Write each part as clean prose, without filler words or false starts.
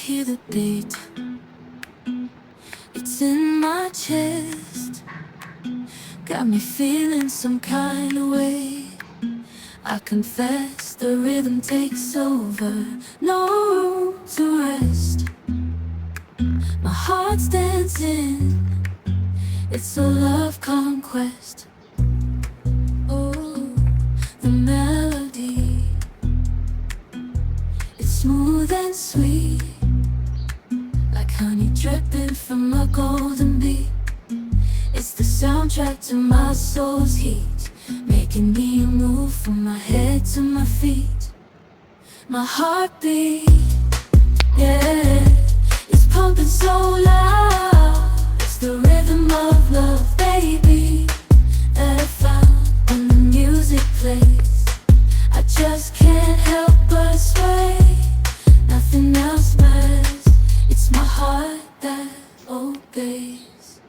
hear the beat, it's in my chest, got me feeling some kind of way. I confess the rhythm takes over, no room to rest. My heart's dancing, it's a love conquest. Oh, the melody, it's smooth and sweet, like honey dripping from a golden bee. It's the soundtrack to my soul's heat, making me move from my head to my feet. My heartbeat, yeah, it's pumping so loud. It's the rhythm of love, baby, that I found when the music plays. I just can't help but sway, nothing else matters. It's my heart that obeys.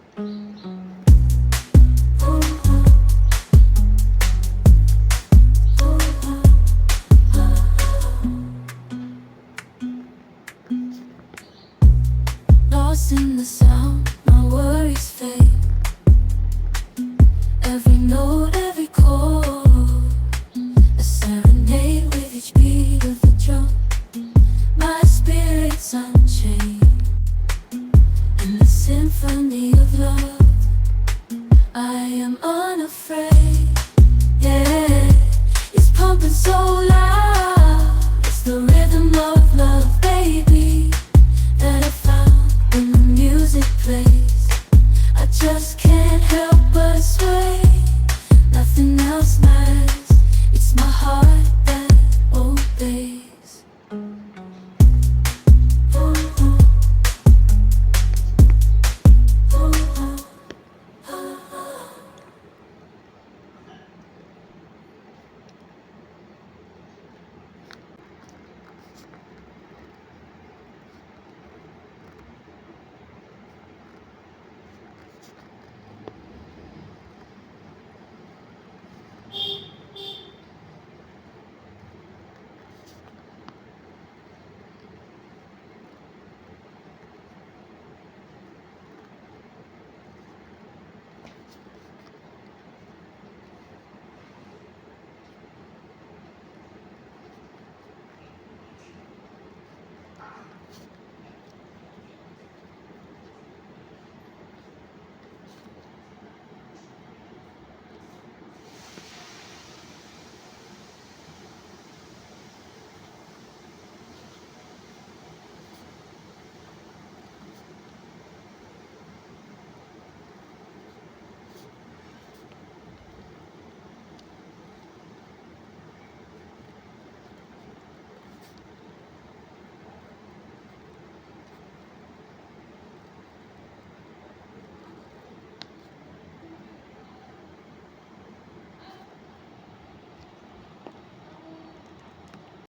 Lost in the sound, my worries fade. Every note, every chord, a serenade with each beat of the drum. My spirit's on